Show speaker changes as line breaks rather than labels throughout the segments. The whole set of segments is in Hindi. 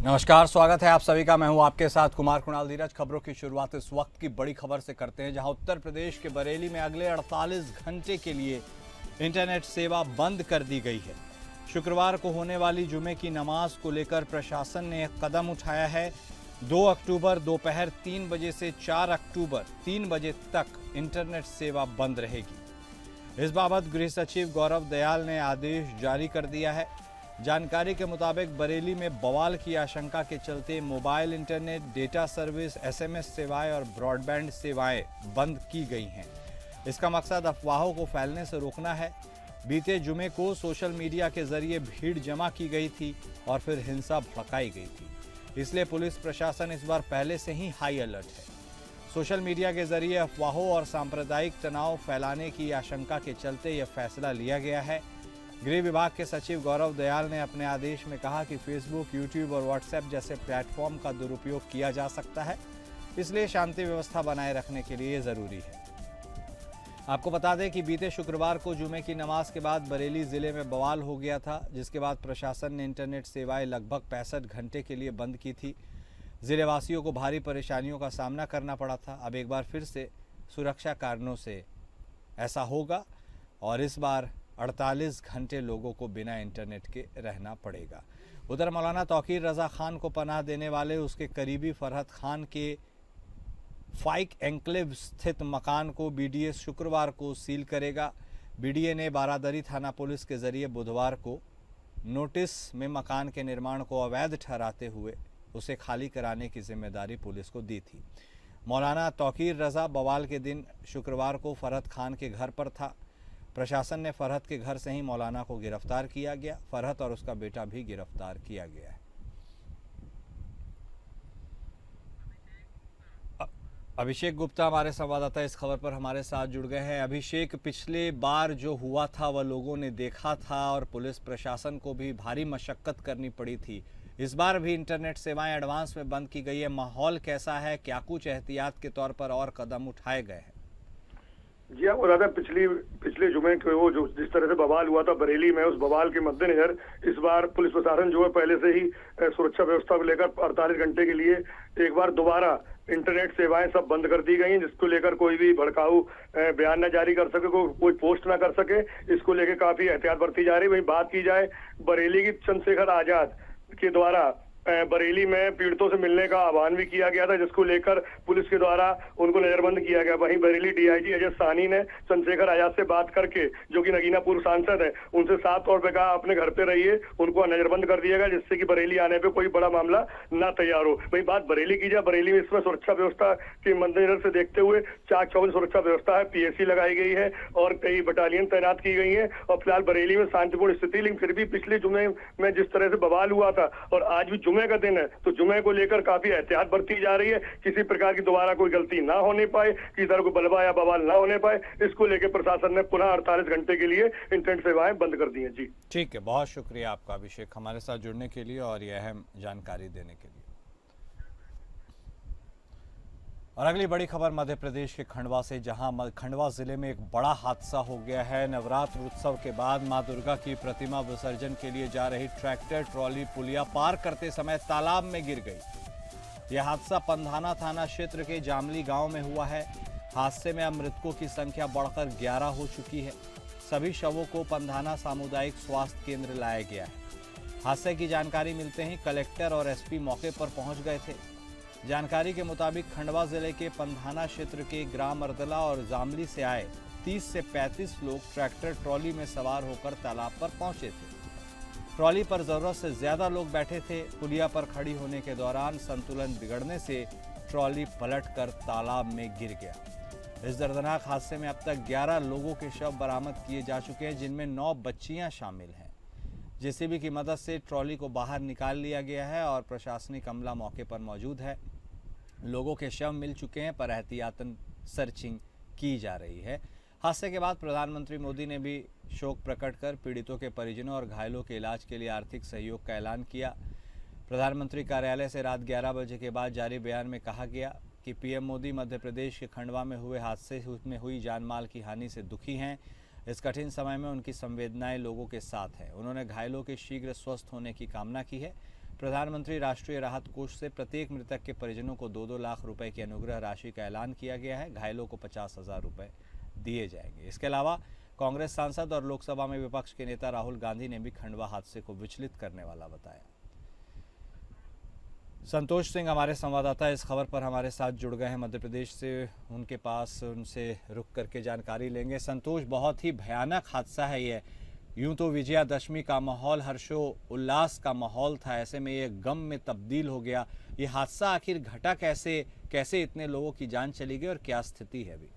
नमस्कार, स्वागत है आप सभी का। मैं हूं आपके साथ कुमार कुणाल धीरज। खबरों की शुरुआत इस वक्त की बड़ी खबर से करते हैं, जहां उत्तर प्रदेश के बरेली में अगले 48 घंटे के लिए इंटरनेट सेवा बंद कर दी गई है। शुक्रवार को होने वाली जुमे की नमाज को लेकर प्रशासन ने एक कदम उठाया है। 2 अक्टूबर दोपहर 3 बजे से 4 अक्टूबर 3 बजे तक इंटरनेट सेवा बंद रहेगी। इस बाबत गृह सचिव गौरव दयाल ने आदेश जारी कर दिया है। जानकारी के मुताबिक बरेली में बवाल की आशंका के चलते mobile internet, data service, SMS सेवाएं और ब्रॉडबैंड सेवाएं बंद की गई हैं। इसका मकसद अफवाहों को फैलने से रोकना है। बीते जुमे को सोशल मीडिया के जरिए भीड़ जमा की गई थी और फिर हिंसा भड़काई गई थी। इसलिए पुलिस प्रशासन इस बार पहले से ही हाई अलर्ट है। सोशल मीडिया के जरिए अफवाहों और सांप्रदायिक तनाव फैलाने की आशंका के चलते यह फैसला लिया गया है। गृह विभाग के सचिव गौरव दयाल ने अपने आदेश में कहा कि फेसबुक, यूट्यूब और व्हाट्सएप जैसे प्लेटफॉर्म का दुरुपयोग किया जा सकता है, इसलिए शांति व्यवस्था बनाए रखने के लिए जरूरी है। आपको बता दें कि बीते शुक्रवार को जुमे की नमाज के बाद बरेली जिले में बवाल हो गया था, जिसके बाद प्रशासन ने इंटरनेट सेवाएं लगभग 65 घंटे के लिए बंद की थी। जिलेवासियों को भारी परेशानियों का सामना करना पड़ा था। अब एक बार फिर से सुरक्षा कारणों से ऐसा होगा और इस बार 48 घंटे लोगों को बिना इंटरनेट के रहना पड़ेगा। उधर मौलाना तौकीर रजा खान को पनाह देने वाले उसके करीबी फरहत खान के फाइक एन्क्लेव स्थित मकान को बीडीए शुक्रवार को सील करेगा। बीडीए ने बारादरी थाना पुलिस के जरिए बुधवार को नोटिस में मकान के निर्माण को अवैध ठहराते हुए उसे खाली कराने की जिम्मेदारी पुलिस को दी थी। मौलाना तौकीर रजा बवाल के दिन शुक्रवार को फरहत खान के घर पर था। प्रशासन ने फरहत के घर से ही मौलाना को गिरफ्तार किया गया। फरहत और उसका बेटा भी गिरफ्तार किया गया है। अभिषेक गुप्ता हमारे संवाददाता इस खबर पर हमारे साथ जुड़ गए हैं। अभिषेक, पिछले बार जो हुआ था वह लोगों ने देखा था और पुलिस प्रशासन को भी भारी मशक्कत करनी पड़ी थी। इस बार भी इंटरनेट सेवाएं एडवांस में बंद की गई है। माहौल कैसा है? क्या कुछ एहतियात के तौर पर और कदम उठाए गए हैं?
जी हाँ, बता दें पिछले जुमे के वो जो जिस तरह से बवाल हुआ था बरेली में, उस बवाल के मद्देनजर इस बार पुलिस प्रशासन जो है पहले से ही सुरक्षा व्यवस्था को लेकर 48 घंटे के लिए एक बार दोबारा इंटरनेट सेवाएं सब बंद कर दी गई हैं, जिसको लेकर कोई भी भड़काऊ बयान न जारी कर सके, कोई पोस्ट ना कर सके। इसको लेकर काफी एहतियात बरती जा रही है। वहीं बात की जाए बरेली की, चंद्रशेखर आजाद के द्वारा बरेली में पीड़ितों से मिलने का आह्वान भी किया गया था, जिसको लेकर पुलिस के द्वारा उनको नजरबंद किया गया। वहीं बरेली डीआईजी अजय साहनी ने चंद्रशेखर आजाद से बात करके, जो कि नगीना पूर्व सांसद है, उनसे साफ तौर पर कहा अपने घर पे रहिए, उनको नजरबंद कर दिया गया, जिससे कि बरेली आने पे कोई बड़ा मामला ना तैयार हो। वही बात बरेली की जाए, बरेली में इसमें सुरक्षा व्यवस्था के मद्देनजर से देखते हुए चाक चौबंद सुरक्षा व्यवस्था है, पीएसी लगाई गई है और कई बटालियन तैनात की गई है। और फिलहाल बरेली में शांतिपूर्ण स्थिति, लेकिन फिर भी पिछले जुमे में जिस तरह से बवाल हुआ था और आज भी जुमे का दिन है, तो जुमे को लेकर काफी एहतियात बरती जा रही है। किसी प्रकार की दोबारा कोई गलती ना होने पाए, किसी तरह कोई बलवा या बवाल ना होने पाए, इसको लेकर प्रशासन ने पुनः 48 घंटे के लिए इंटरनेट सेवाएं बंद कर दी हैं। जी
ठीक है, बहुत शुक्रिया आपका अभिषेक, हमारे साथ जुड़ने के लिए और यह अहम जानकारी देने के लिए। और अगली बड़ी खबर मध्य प्रदेश के खंडवा से, जहां खंडवा जिले में एक बड़ा हादसा हो गया है। नवरात्र उत्सव के बाद मां दुर्गा की प्रतिमा विसर्जन के लिए जा रही ट्रैक्टर ट्रॉली पुलिया पार करते समय तालाब में गिर गई। यह हादसा पंधाना थाना क्षेत्र के जामली गांव में हुआ है। हादसे में अब मृतकों की संख्या बढ़कर 11 हो चुकी है। सभी शवों को पंधाना सामुदायिक स्वास्थ्य केंद्र लाया गया है। हादसे की जानकारी मिलते ही कलेक्टर और एसपी मौके पर पहुंच गए थे। जानकारी के मुताबिक खंडवा जिले के पंधाना क्षेत्र के ग्राम अर्दला और जामली से आए 30 से 35 लोग ट्रैक्टर ट्रॉली में सवार होकर तालाब पर पहुंचे थे। ट्रॉली पर जरूरत से ज्यादा लोग बैठे थे। पुलिया पर खड़ी होने के दौरान संतुलन बिगड़ने से ट्रॉली पलटकर तालाब में गिर गया। इस दर्दनाक हादसे में अब तक 11 लोगों के शव बरामद किए जा चुके हैं, जिनमें 9 बच्चियां शामिल हैं। जेसीबी की मदद से ट्रॉली को बाहर निकाल लिया गया है और प्रशासनिक अमला मौके पर मौजूद है। लोगों के शव मिल चुके हैं, पर एहतियातन सर्चिंग की जा रही है। हादसे के बाद प्रधानमंत्री मोदी ने भी शोक प्रकट कर पीड़ितों के परिजनों और घायलों के इलाज के लिए आर्थिक सहयोग का ऐलान किया। प्रधानमंत्री कार्यालय से रात 11 बजे के बाद जारी बयान में कहा गया कि पीएम मोदी मध्य प्रदेश के खंडवा में हुए हादसे में हुई जानमाल की हानि से दुखी हैं। इस कठिन समय में उनकी संवेदनाएं लोगों के साथ है। उन्होंने घायलों के शीघ्र स्वस्थ होने की कामना की है। प्रधानमंत्री राष्ट्रीय राहत कोष से प्रत्येक मृतक के परिजनों को 2-2 लाख रुपए की अनुग्रह राशि का ऐलान किया गया है। घायलों को 50,000 रुपए दिए जाएंगे। इसके अलावा कांग्रेस सांसद और लोकसभा में विपक्ष के नेता राहुल गांधी ने भी खंडवा हादसे को विचलित करने वाला बताया। संतोष सिंह हमारे संवाददाता इस खबर पर हमारे साथ जुड़ गए हैं मध्य प्रदेश से। उनके पास उनसे रुक करके जानकारी लेंगे। संतोष, बहुत ही भयानक हादसा है ये। यूं तो विजयादशमी का माहौल, हर्षो उल्लास का माहौल था, ऐसे में ये गम में तब्दील हो गया। ये हादसा आखिर घटा कैसे इतने लोगों की जान चली गई और क्या स्थिति है अभी?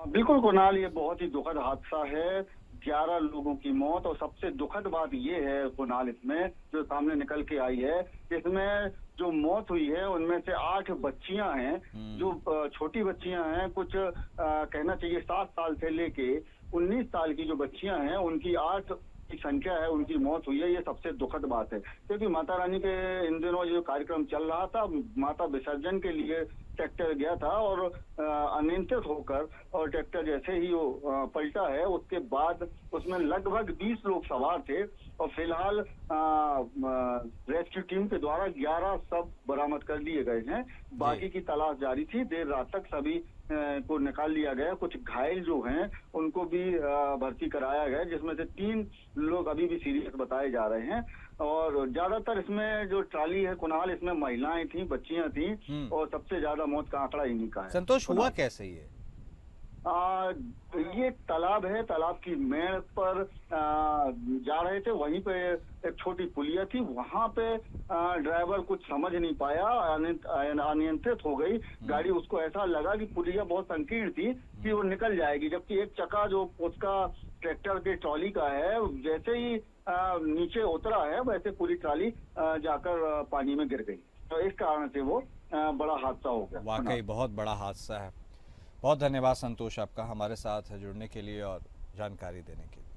बिल्कुल कुणाल, ये बहुत ही दुखद हादसा है। 11 लोगों की मौत, और सबसे दुखद बात ये है कुणाल, इसमें जो सामने निकल के आई है, इसमें जो मौत हुई है उनमें से 8 बच्चियां हैं, जो छोटी बच्चियां हैं। कुछ कहना चाहिए 7 साल से लेके 19 साल की जो बच्चियां हैं, उनकी 8 की संख्या है, उनकी मौत हुई है। ये सबसे दुखद बात है, क्योंकि माता रानी के इन दिनों जो कार्यक्रम चल रहा था, माता विसर्जन के लिए ट्रैक्टर गया था और अनियंत्रित होकर, और ट्रैक्टर जैसे ही वो पलटा है, उसके बाद उसमें लगभग 20 लोग सवार थे। और फिलहाल रेस्क्यू टीम के द्वारा 11 शव बरामद कर लिए गए हैं। बाकी की तलाश जारी थी। देर रात तक सभी को निकाल लिया गया। कुछ घायल जो हैं उनको भी भर्ती कराया गया, जिसमें से 3 लोग अभी भी सीरियस बताए जा रहे हैं। और ज्यादातर इसमें जो ट्राली है कुणाल, इसमें महिलाएं थी, बच्चियां थी, और सबसे ज्यादा मौत का आंकड़ा इन्हीं का है।
संतोष, हुआ कैसे ये?
ये तालाब है, तालाब की मेड़ पर जा रहे थे, वहीं पे एक छोटी पुलिया थी, वहां पे ड्राइवर कुछ समझ नहीं पाया, अनियंत्रित हो गई गाड़ी। उसको ऐसा लगा कि पुलिया बहुत संकीर्ण थी कि वो निकल जाएगी, जबकि एक चक्का जो उसका ट्रैक्टर के ट्रॉली का है, जैसे ही नीचे उतरा है, वैसे पूरी ट्रॉली जाकर पानी में गिर गई। तो इस कारण से वो बड़ा हादसा हो गया।
वाकई बहुत बड़ा हादसा है। बहुत धन्यवाद संतोष आपका हमारे साथ जुड़ने के लिए और जानकारी देने के लिए।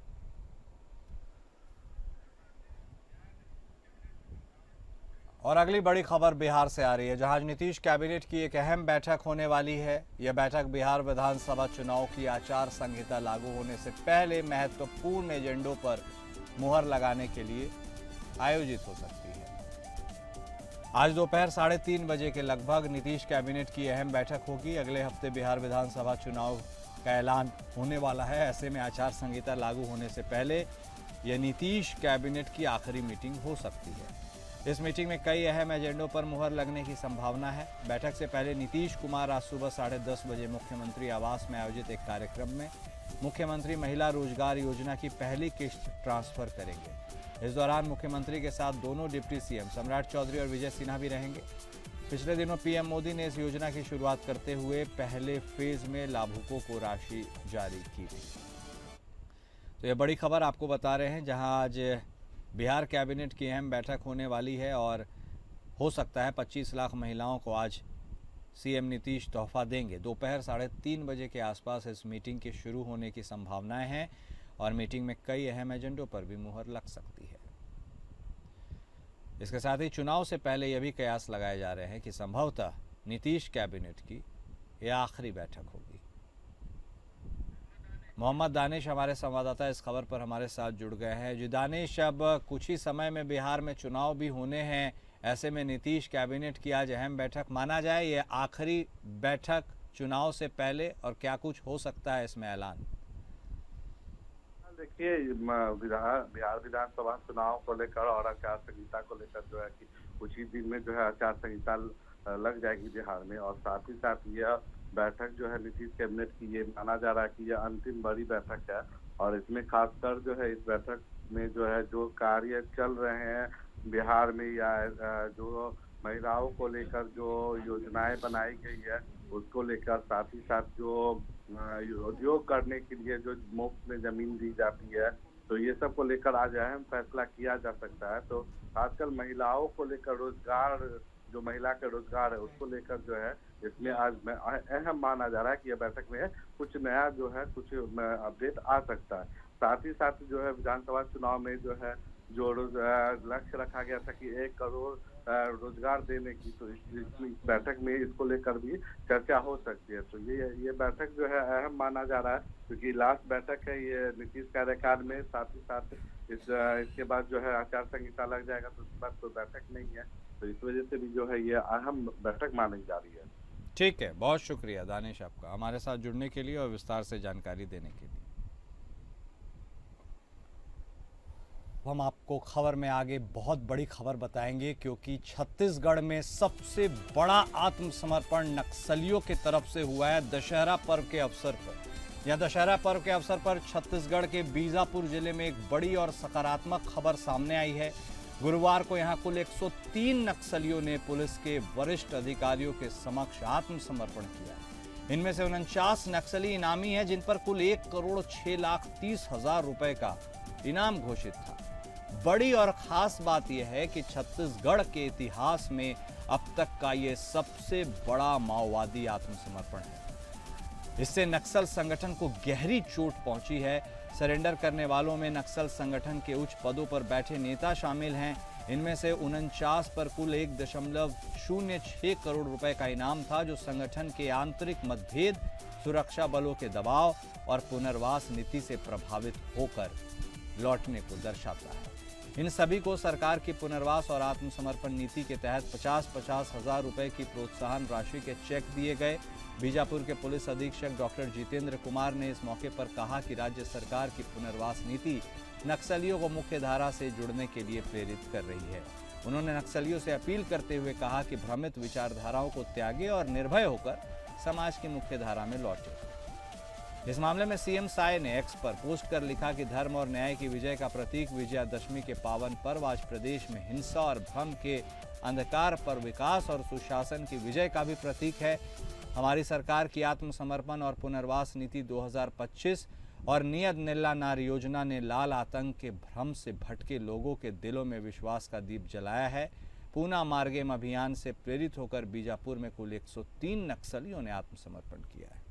और अगली बड़ी खबर बिहार से आ रही है, जहां नीतीश कैबिनेट की एक अहम बैठक होने वाली है। यह बैठक बिहार विधानसभा चुनाव की आचार संहिता लागू होने से पहले महत्वपूर्ण एजेंडों पर मुहर लगाने के लिए आयोजित हो सकती है। आज दोपहर 3:30 बजे के लगभग नीतीश कैबिनेट की अहम बैठक होगी। अगले हफ्ते बिहार विधानसभा चुनाव का ऐलान होने वाला है। ऐसे में आचार संहिता लागू होने से पहले यह नीतीश कैबिनेट की आखिरी मीटिंग हो सकती है। इस मीटिंग में कई अहम एजेंडों पर मुहर लगने की संभावना है। बैठक से पहले नीतीश कुमार आज सुबह 10:30 बजे मुख्यमंत्री आवास में आयोजित एक कार्यक्रम में मुख्यमंत्री महिला रोजगार योजना की पहली किस्त ट्रांसफर करेंगे। इस दौरान मुख्यमंत्री के साथ दोनों डिप्टी सीएम सम्राट चौधरी और विजय सिन्हा भी रहेंगे। पिछले दिनों पीएम मोदी ने इस योजना की शुरुआत करते हुए पहले फेज में लाभुकों को राशि जारी की थी। तो यह बड़ी खबर आपको बता रहे हैं, जहां आज बिहार कैबिनेट की अहम बैठक होने वाली है और हो सकता है 25 लाख महिलाओं को आज सीएम नीतीश तोहफा देंगे। दोपहर 3:30 बजे के आसपास इस मीटिंग के शुरू होने की संभावनाएं हैं और मीटिंग में कई अहम एजेंडों पर भी मुहर लग सकती है। इसके साथ ही चुनाव से पहले यह भी कयास लगाए जा रहे हैं कि संभवतः नीतीश कैबिनेट की यह आखिरी बैठक होगी। मोहम्मद दानिश हमारे संवाददाता इस खबर पर हमारे साथ जुड़ गए हैं। जी दानिश, अब कुछ ही समय में बिहार में चुनाव भी होने हैं, ऐसे में नीतीश कैबिनेट की आज अहम बैठक माना जाए ये आखिरी बैठक चुनाव से पहले, और क्या कुछ हो सकता है इसमें ऐलान?
देखिए, बिहार विधानसभा चुनाव को लेकर और आचार संहिता को लेकर जो है कि कुछ ही दिन में जो है आचार संहिता लग जाएगी बिहार में, और साथ ही साथ यह बैठक जो है नीतीश कैबिनेट की, ये माना जा रहा है कि यह अंतिम बड़ी बैठक है। और इसमें खासकर जो है इस बैठक में जो है जो कार्य चल रहे हैं बिहार में, या जो महिलाओं को लेकर जो योजनाएं बनाई गई है उसको लेकर, साथ ही साथ जो उद्योग करने के लिए जो मुफ्त में जमीन दी जाती है, तो ये सब को लेकर आज अहम फैसला किया जा सकता है। तो खासकर महिलाओं को लेकर रोजगार, जो महिला का रोजगार है उसको लेकर जो है इसमें आज अहम माना जा रहा है कि यह बैठक में कुछ नया जो है कुछ अपडेट आ सकता है। साथ ही साथ जो है विधानसभा चुनाव में जो है जो लक्ष्य रखा गया था कि 1 करोड़ रोजगार देने की, तो इस बैठक में इसको लेकर भी चर्चा हो सकती है। तो ये बैठक जो है अहम माना जा रहा है, क्योंकि लास्ट बैठक है ये नीतीश कार्यकाल में। साथ ही साथ इसके बाद जो है आचार संहिता लग जाएगा, तो उसके बाद कोई बैठक नहीं है, तो इस वजह से भी जो है ये अहम बैठक मानी जा रही है।
ठीक है, बहुत शुक्रिया दानिश आपका हमारे साथ जुड़ने के लिए और विस्तार से जानकारी देने के लिए। हम आपको खबर में आगे बहुत बड़ी खबर बताएंगे, क्योंकि छत्तीसगढ़ में सबसे बड़ा आत्मसमर्पण नक्सलियों की तरफ से हुआ है दशहरा पर्व के अवसर पर। यह दशहरा पर्व के अवसर पर छत्तीसगढ़ के बीजापुर जिले में एक बड़ी और सकारात्मक खबर सामने आई है। गुरुवार को यहां कुल 103 नक्सलियों ने पुलिस के वरिष्ठ अधिकारियों के समक्ष आत्मसमर्पण किया। इनमें से 49 नक्सली इनामी हैं, जिन पर कुल 1,06,30,000 रुपए का इनाम घोषित था। बड़ी और खास बात यह है कि छत्तीसगढ़ के इतिहास में अब तक का ये सबसे बड़ा माओवादी आत्मसमर्पण है। इससे नक्सल संगठन को गहरी चोट पहुंची है। सरेंडर करने वालों में नक्सल संगठन के उच्च पदों पर बैठे नेता शामिल हैं। इनमें से 49 पर कुल 1.06 करोड़ रुपए का इनाम था, जो संगठन के आंतरिक मतभेद, सुरक्षा बलों के दबाव और पुनर्वास नीति से प्रभावित होकर लौटने को दर्शाता है। इन सभी को सरकार की पुनर्वास और आत्मसमर्पण नीति के तहत 50-50 हजार रुपए की प्रोत्साहन राशि के चेक दिए गए। बीजापुर के पुलिस अधीक्षक डॉक्टर जितेंद्र कुमार ने इस मौके पर कहा कि राज्य सरकार की पुनर्वास नीति नक्सलियों को मुख्य धारा से जुड़ने के लिए प्रेरित कर रही है। उन्होंने नक्सलियों से अपील करते हुए कहा कि भ्रमित विचारधाराओं को त्यागे और निर्भय होकर समाज की मुख्य धारा में लौटे। इस मामले में सीएम साय ने एक्स पर पोस्ट कर लिखा कि धर्म और न्याय की विजय का प्रतीक विजयादशमी के पावन पर्व आज प्रदेश में हिंसा और भ्रम के अंधकार पर विकास और सुशासन की विजय का भी प्रतीक है। हमारी सरकार की आत्मसमर्पण और पुनर्वास नीति 2025 और नियत निल्ला नार योजना ने लाल आतंक के भ्रम से भटके लोगों के दिलों में विश्वास का दीप जलाया है। पूना मार्गेम अभियान से प्रेरित होकर बीजापुर में कुल 103 नक्सलियों ने आत्मसमर्पण किया है।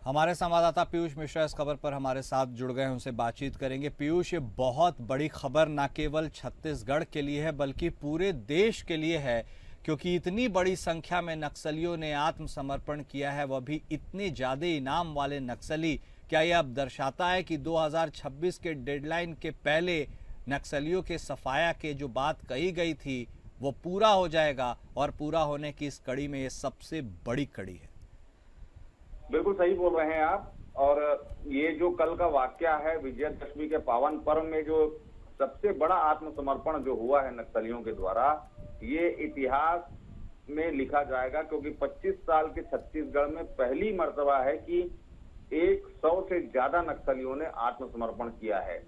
हमारे संवाददाता पीयूष मिश्रा इस खबर पर हमारे साथ जुड़ गए हैं, उनसे बातचीत करेंगे। पीयूष, ये बहुत बड़ी खबर न केवल छत्तीसगढ़ के लिए है बल्कि पूरे देश के लिए है, क्योंकि इतनी बड़ी संख्या में नक्सलियों ने आत्मसमर्पण किया है, वह भी इतने ज्यादा इनाम वाले नक्सली। क्या यह अब दर्शाता है कि 2026 के डेडलाइन के पहले नक्सलियों के सफाया के जो बात कही गई थी वो पूरा हो जाएगा, और पूरा होने की इस कड़ी में ये सबसे बड़ी कड़ी है?
बिल्कुल सही बोल रहे हैं आप। और ये जो कल का वाकया है विजयादशमी के पावन पर्व में जो सबसे बड़ा आत्मसमर्पण जो हुआ है नक्सलियों के द्वारा, ये इतिहास में लिखा जाएगा, क्योंकि 25 साल के छत्तीसगढ़ में पहली मर्तबा है कि 100 से ज्यादा नक्सलियों ने आत्मसमर्पण किया है।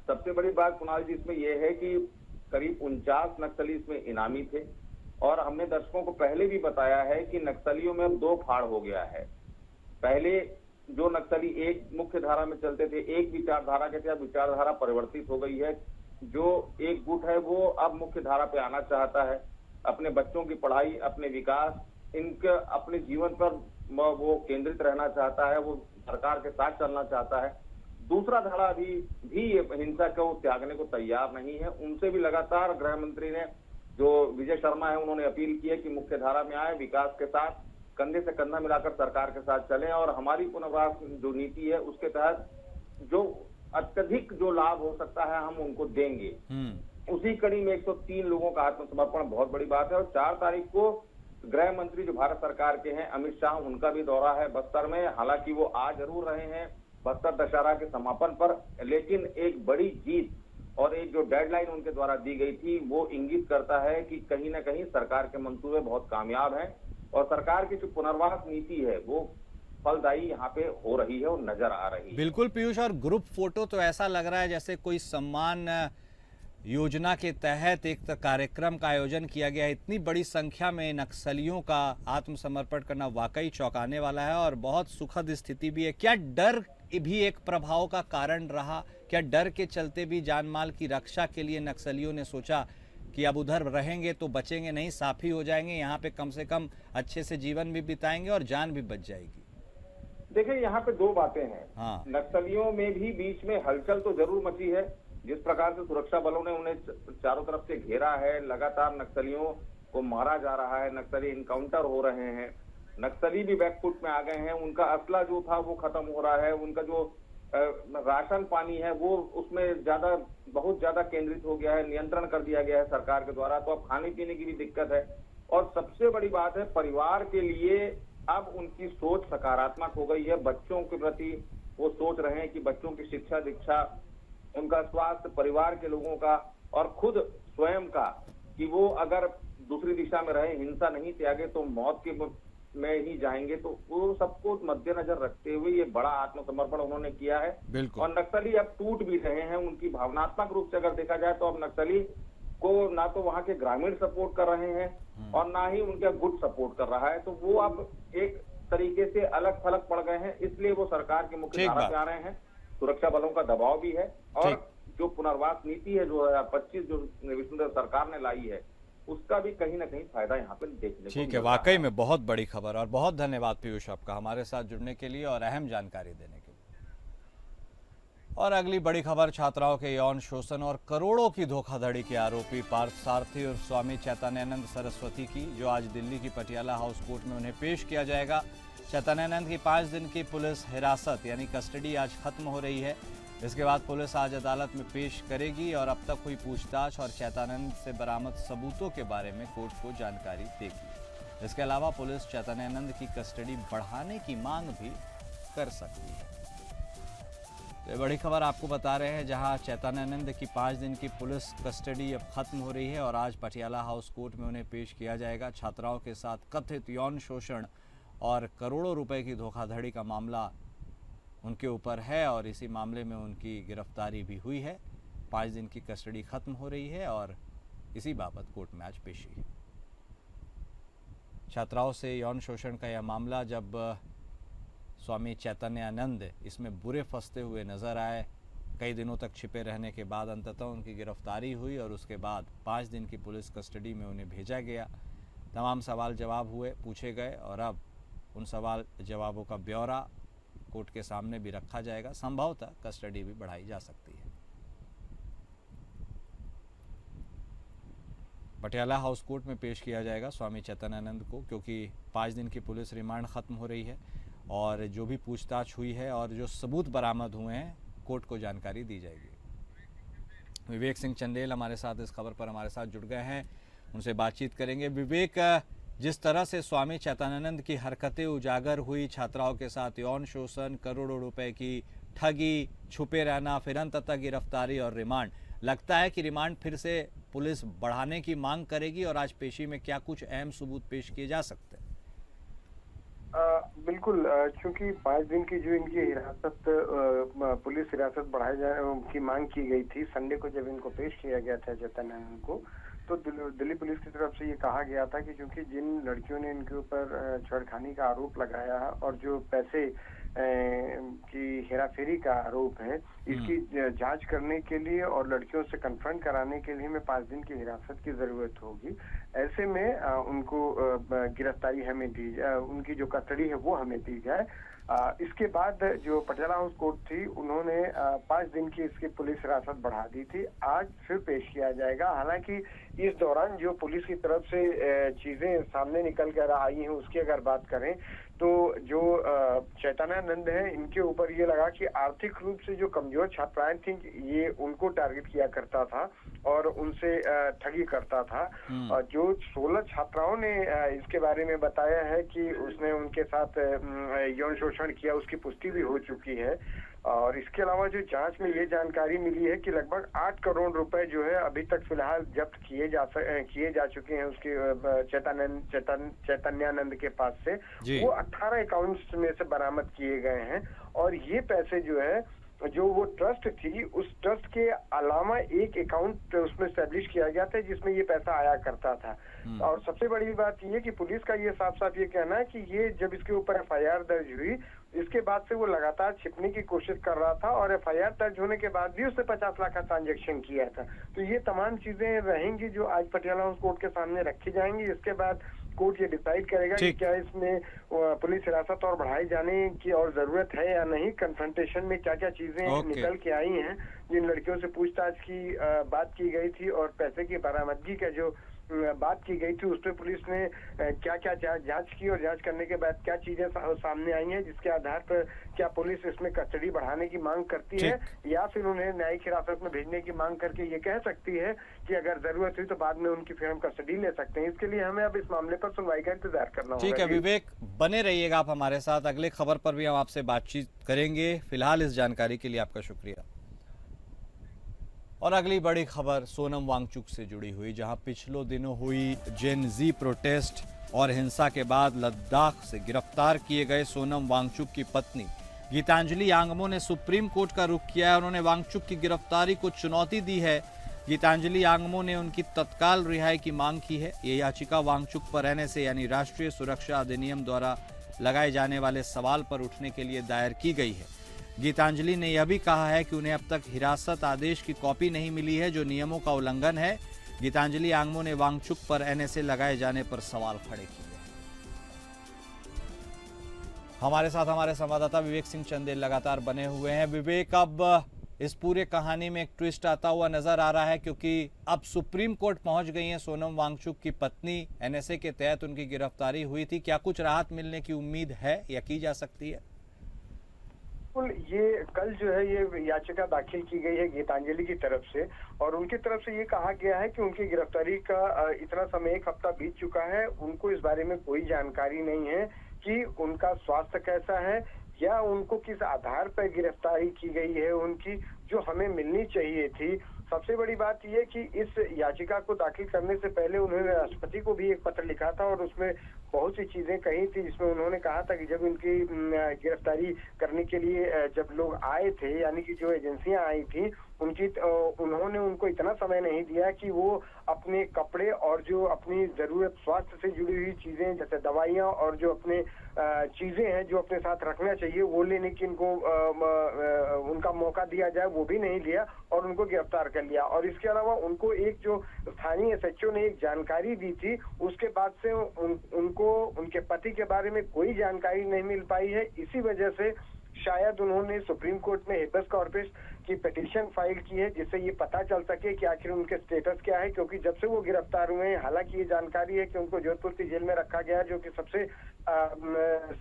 सबसे बड़ी बात कुणाल जी इसमें यह है कि करीब 49 नक्सली इसमें इनामी थे, और हमने दर्शकों को पहले भी बताया है कि नक्सलियों में अब 2 फाड़ हो गया है। पहले जो नक्सली एक मुख्य धारा में चलते थे, एक विचारधारा के थे, अब विचारधारा परिवर्तित हो गई है। जो एक गुट है वो अब मुख्य धारा पे आना चाहता है, अपने बच्चों की पढ़ाई, अपने विकास, इनके अपने जीवन पर वो केंद्रित रहना चाहता है, वो सरकार के साथ चलना चाहता है। दूसरा धारा भी हिंसा को त्यागने को तैयार नहीं है। उनसे भी लगातार गृह मंत्री ने, जो विजय शर्मा है, उन्होंने अपील की है कि मुख्य धारा में आए, विकास के साथ कंधे से कंधा मिलाकर सरकार के साथ चलें, और हमारी पुनर्वास जो नीति है उसके तहत जो अत्यधिक जो लाभ हो सकता है हम उनको देंगे। उसी कड़ी में 103 लोगों का आत्मसमर्पण बहुत बड़ी बात है। और 4 तारीख को गृह मंत्री जो भारत सरकार के हैं अमित शाह, उनका भी दौरा है बस्तर में। हालांकि वो आ जरूर रहे हैं बस्तर दशहरा के समापन पर, लेकिन एक बड़ी जीत और एक जो डेडलाइन उनके द्वारा दी गई थी वो इंगित करता है कि कहीं ना कहीं सरकार के मंसूबे बहुत कामयाब हैं, और सरकार की जो पुनर्वास नीति है वो फलदायी यहाँ पे हो रही है और नजर आ रही है।
बिल्कुल पीयूष, और ग्रुप फोटो तो ऐसा लग रहा है जैसे कोई सम्मान योजना के तहत एक कार्यक्रम का आयोजन किया गया है। इतनी बड़ी संख्या में नक्सलियों का आत्मसमर्पण करना वाकई चौंकाने वाला है और बहुत सुखद स्थिति भी है। क्या डर भी एक प्रभाव का कारण रहा? क्या डर के चलते भी जान माल की रक्षा के लिए नक्सलियों ने सोचा कि अब उधर रहेंगे तो बचेंगे नहीं, साफी हो जाएंगे, यहाँ पे कम से कम अच्छे से जीवन भी बिताएंगे और जान भी बच जाएगी?
देखिए यहाँ पे दो बातें हैं।
हाँ।
नक्सलियों में भी बीच में हलचल तो जरूर मची है। जिस प्रकार से सुरक्षा बलों ने उन्हें चारों तरफ से घेरा है, लगातार नक्सलियों को मारा जा रहा है, नक्सली इनकाउंटर हो रहे हैं, नक्सली भी बैकफुट में आ गए हैं, उनका असला जो था वो खत्म हो रहा है, उनका जो राशन पानी है वो उसमें बहुत ज्यादा केंद्रित हो गया है, नियंत्रण कर दिया गया है सरकार के द्वारा। तो अब खाने पीने की भी दिक्कत है। और सबसे बड़ी बात है, परिवार के लिए अब उनकी सोच सकारात्मक हो गई है। बच्चों के प्रति वो सोच रहे हैं कि बच्चों की शिक्षा दीक्षा, उनका स्वास्थ्य, परिवार के लोगों का और खुद स्वयं का, कि वो अगर दूसरी दिशा में रहे, हिंसा नहीं त्यागे तो मौत के में ही जाएंगे। तो वो सबको मद्देनजर रखते हुए ये बड़ा आत्मसमर्पण उन्होंने किया है।
बिल्कुल।
और नक्सली अब टूट भी रहे हैं। उनकी भावनात्मक रूप से अगर देखा जाए तो अब नक्सली को ना तो वहां के ग्रामीण सपोर्ट कर रहे हैं और ना ही उनका गुट सपोर्ट कर रहा है। तो वो अब एक तरीके से अलग थलग पड़ गए हैं, इसलिए वो सरकार की मुख्य धारा पे आ रहे हैं। सुरक्षा बलों का दबाव भी है और जो पुनर्वास नीति है 2025 जो विष्णुदेव सरकार ने लाई है, उसका भी कहीं ना कहीं फायदा यहाँ पे देखने को
ठीक है, वाकई में बहुत बड़ी खबर। और बहुत धन्यवाद पीयूष आपका हमारे साथ जुड़ने के लिए और अहम जानकारी देने के लिए। और अगली बड़ी खबर, छात्राओं के यौन शोषण और करोड़ों की धोखाधड़ी के आरोपी पार्थ सारथी और स्वामी चैतन्यानंद सरस्वती की, जो आज दिल्ली की पटियाला हाउस कोर्ट में उन्हें पेश किया जाएगा। चैतन्यानंद की 5 दिन की पुलिस हिरासत यानी कस्टडी आज खत्म हो रही है। इसके बाद पुलिस आज अदालत में पेश करेगी और अब तक हुई पूछताछ और चैतन्यानंद से बरामद सबूतों के बारे में कोर्ट को जानकारी देगी। इसके अलावा पुलिस चैतन्यानंद की कस्टडी बढ़ाने की मांग भी कर सकती है। तो ये बड़ी खबर आपको बता रहे हैं, जहां चैतन्यानंद की 5 दिन की पुलिस कस्टडी अब खत्म हो रही है और आज पटियाला हाउस कोर्ट में उन्हें पेश किया जाएगा। छात्राओं के साथ कथित यौन शोषण और करोड़ों रुपए की धोखाधड़ी का मामला उनके ऊपर है और इसी मामले में उनकी गिरफ्तारी भी हुई है। 5 दिन की कस्टडी खत्म हो रही है और इसी बाबत कोर्ट में आज पेशी है। छात्राओं से यौन शोषण का यह मामला, जब स्वामी चैतन्यानंद इसमें बुरे फंसते हुए नजर आए, कई दिनों तक छिपे रहने के बाद अंततः उनकी गिरफ्तारी हुई और उसके बाद 5 दिन की पुलिस कस्टडी में उन्हें भेजा गया। तमाम सवाल जवाब पूछे गए और अब उन सवाल जवाबों का ब्यौरा कोर्ट के सामने भी रखा जाएगा। संभवतः कस्टडी भी बढ़ाई जा सकती है। पटियाला हाउस कोर्ट में पेश किया जाएगा स्वामी चैतन्यानंद को, क्योंकि 5 दिन की पुलिस रिमांड खत्म हो रही है और जो भी पूछताछ हुई है और जो सबूत बरामद हुए हैं कोर्ट को जानकारी दी जाएगी। विवेक सिंह चंदेल हमारे साथ इस खबर पर हमारे साथ जुड़ गए हैं, उनसे बातचीत करेंगे। विवेक, जिस तरह से स्वामी चैतन्यानंद की हरकतें उजागर हुई, छात्राओं के साथ यौन शोषण, करोड़ों रुपए की ठगी, छुपे रहना, फिर अंततः गिरफ्तारी और रिमांड, लगता है कि रिमांड फिर से पुलिस बढ़ाने की मांग करेगी और आज पेशी में क्या कुछ अहम सबूत पेश किए जा सकते हैं?
बिल्कुल, क्योंकि 5 दिन की जो इनकी हिरासत, पुलिस हिरासत बढ़ाए जाने की मांग की गई थी, संडे को जब इनको पेश किया गया था चैतन्यानंद को, तो दिल्ली पुलिस की तरफ से ये कहा गया था कि क्योंकि जिन लड़कियों ने इनके ऊपर छेड़खानी का आरोप लगाया और जो पैसे की हेराफेरी का आरोप है, इसकी जांच करने के लिए और लड़कियों से कन्फ्रंट कराने के लिए हमें 5 दिन की हिरासत की जरूरत होगी। ऐसे में उनको गिरफ्तारी हमें दी जाए, उनकी जो कस्टडी है वो हमें दी जाए। इसके बाद जो पटियाला हाउस कोर्ट थी, उन्होंने 5 दिन की इसकी पुलिस हिरासत बढ़ा दी थी। आज फिर पेश किया जाएगा। हालांकि इस दौरान जो पुलिस की तरफ से चीजें सामने निकल कर आई हैं, उसकी अगर बात करें तो जो चैतन्यानंद है, इनके ऊपर ये लगा कि आर्थिक रूप से जो कमजोर छात्राएं थी, ये उनको टारगेट किया करता था और उनसे ठगी करता था। और जो 16 छात्राओं ने इसके बारे में बताया है कि उसने उनके साथ यौन शोषण किया, उसकी पुष्टि भी हो चुकी है। और इसके अलावा जो जांच में ये जानकारी मिली है कि लगभग 8 करोड़ रुपए जो है अभी तक फिलहाल जब्त किए जा चुके हैं उसके चैतन्यानंद के पास से। वो 18 अकाउंट्स में से बरामद किए गए हैं और ये पैसे जो है, जो वो ट्रस्ट थी, उस ट्रस्ट के अलावा एक अकाउंट उसमें स्टैब्लिश किया गया था जिसमें ये पैसा आया करता था। और सबसे बड़ी बात ये कि पुलिस का ये साफ साफ ये कहना है कि ये जब इसके ऊपर FIR दर्ज हुई, इसके बाद से वो लगातार छिपने की कोशिश कर रहा था और FIR दर्ज होने के बाद भी उसने 50 लाख का ट्रांजैक्शन किया था। तो ये तमाम चीजें रहेंगी जो आज पटियाला हाउस कोर्ट के सामने रखी जाएंगी। इसके बाद कोर्ट ये डिसाइड करेगा कि
ठीक।
क्या इसमें पुलिस हिरासत और बढ़ाए जाने की और जरूरत है या नहीं। कन्फ्रंटेशन में क्या क्या चीजें
ओके।
निकल के आई हैं, जिन लड़कियों से पूछताछ की बात की गई थी और पैसे की बरामदगी का जो बात की गई थी, उस पर पुलिस ने क्या क्या जांच की और जांच करने के बाद क्या चीजें सामने आई हैं, जिसके आधार पर क्या पुलिस इसमें कस्टडी बढ़ाने की मांग करती है या फिर उन्हें न्यायिक हिरासत में भेजने की मांग करके ये कह सकती है कि अगर जरूरत हुई तो बाद में उनकी फिर हम कस्टडी ले सकते हैं। इसके लिए हमें अब इस मामले पर सुनवाई का इंतजार करना होगा।
ठीक है विवेक, बने रहिएगा आप हमारे साथ, अगले खबर पर भी हम आपसे बातचीत करेंगे। फिलहाल इस जानकारी के लिए आपका शुक्रिया। और अगली बड़ी खबर सोनम वांगचुक से जुड़ी हुई, जहां पिछले दिनों हुई जेन जी प्रोटेस्ट और हिंसा के बाद लद्दाख से गिरफ्तार किए गए सोनम वांगचुक की पत्नी गीतांजलि आंगमो ने सुप्रीम कोर्ट का रुख किया है। उन्होंने वांगचुक की गिरफ्तारी को चुनौती दी है। गीतांजलि आंगमो ने उनकी तत्काल रिहाई की मांग की है। ये याचिका वांगचुक पर एनएसए यानी राष्ट्रीय सुरक्षा अधिनियम द्वारा लगाए जाने वाले सवाल पर उठने के लिए दायर की गई है। गीतांजलि ने यह भी कहा है कि उन्हें अब तक हिरासत आदेश की कॉपी नहीं मिली है, जो नियमों का उल्लंघन है। गीतांजलि आंगमो ने वांगचुक पर एनएसए लगाए जाने पर सवाल खड़े किए। हमारे साथ हमारे संवाददाता विवेक सिंह चंदेल लगातार बने हुए हैं। विवेक, अब इस पूरे कहानी में एक ट्विस्ट आता हुआ नजर आ रहा है, क्योंकि अब सुप्रीम कोर्ट पहुंच गई है सोनम वांगचुक की पत्नी। एनएसए के तहत उनकी गिरफ्तारी हुई थी। क्या कुछ राहत मिलने की उम्मीद है या की जा सकती है?
ये कल जो है ये याचिका दाखिल की गई है गीतांजलि की तरफ से, और उनकी तरफ से ये कहा गया है कि उनकी गिरफ्तारी का इतना समय 1 हफ्ता बीत चुका है, उनको इस बारे में कोई जानकारी नहीं है कि उनका स्वास्थ्य कैसा है या उनको किस आधार पर गिरफ्तारी की गई है उनकी, जो हमें मिलनी चाहिए थी। सबसे बड़ी बात यह कि इस याचिका को दाखिल करने से पहले उन्होंने राष्ट्रपति को भी एक पत्र लिखा था और उसमें बहुत सी चीजें कही थी, जिसमें उन्होंने कहा था कि जब इनकी गिरफ्तारी करने के लिए जब लोग आए थे, यानी कि जो एजेंसियां आई थी, उन्होंने उनको इतना समय नहीं दिया कि वो अपने कपड़े और जो अपनी जरूरत स्वास्थ्य से जुड़ी हुई चीजें जैसे दवाइयां और जो अपने चीजें हैं जो अपने साथ रखना चाहिए वो लेने की इनको उनका मौका दिया जाए, वो भी नहीं दिया और उनको गिरफ्तार कर लिया। और इसके अलावा उनको एक जो स्थानीय एसएचओ ने एक जानकारी दी थी, उसके बाद से उनको उनके पति के बारे में कोई जानकारी नहीं मिल पाई है। इसी वजह से शायद उन्होंने सुप्रीम कोर्ट में हेबियस कॉर्पस की पिटीशन फाइल की है, जिससे ये पता चल सके कि आखिर उनके स्टेटस क्या है। क्योंकि जब से वो गिरफ्तार हुए हैं, हालांकि ये जानकारी है कि उनको जोधपुर की जेल में रखा गया है, जो कि सबसे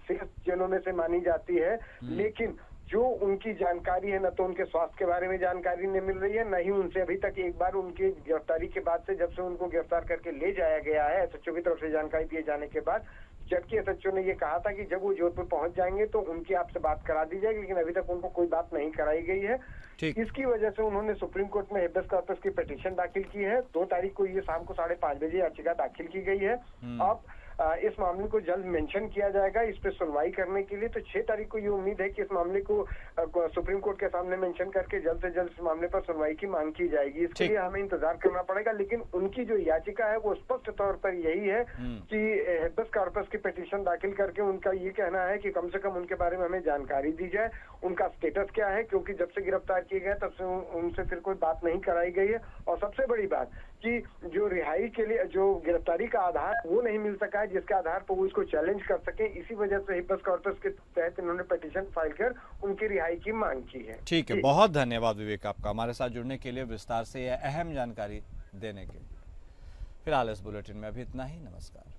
सेफ जेलों में से मानी जाती है, लेकिन जो उनकी जानकारी है, न तो उनके स्वास्थ्य के बारे में जानकारी नहीं मिल रही है, न ही उनसे अभी तक एक बार उनकी गिरफ्तारी के बाद से, जब से उनको गिरफ्तार करके ले जाया गया है एसएचओ की तरफ से जानकारी दिए जाने के बाद, जबकि एसएचओ ने ये कहा था कि जब वो जोधपुर पहुंच जाएंगे तो उनकी आपसे बात करा दी जाएगी, लेकिन अभी तक उनको कोई बात नहीं कराई गई है। इसकी वजह से उन्होंने सुप्रीम कोर्ट में हेबियस कॉर्पस की पिटीशन दाखिल की है। 2 तारीख को ये शाम को 5:30 बजे याचिका दाखिल की गई है। अब इस मामले को जल्द मेंशन किया जाएगा इस पे सुनवाई करने के लिए। तो 6 तारीख को ये उम्मीद है कि इस मामले को सुप्रीम कोर्ट के सामने मेंशन करके जल्द से जल्द इस मामले पर सुनवाई की मांग की जाएगी। इसके लिए हमें इंतजार करना पड़ेगा, लेकिन उनकी जो याचिका है वो स्पष्ट तौर पर यही है कि हेबियस कॉर्पस की पिटीशन दाखिल करके उनका ये कहना है कि कम से कम उनके बारे में हमें जानकारी दी जाए, उनका स्टेटस क्या है, क्योंकि जब से गिरफ्तार किए गए तब से उनसे फिर कोई बात नहीं कराई गई है। और सबसे बड़ी बात कि जो रिहाई के लिए जो गिरफ्तारी का आधार वो नहीं मिल सका है, जिसके आधार पर वो इसको चैलेंज कर सके। इसी वजह से हेबियस कॉर्पस के तहत इन्होंने पिटीशन फाइल कर उनकी रिहाई की मांग की है।
ठीक है, बहुत धन्यवाद विवेक आपका हमारे साथ जुड़ने के लिए, विस्तार से यह अहम जानकारी देने के लिए। फिलहाल इस बुलेटिन में अभी इतना ही। नमस्कार।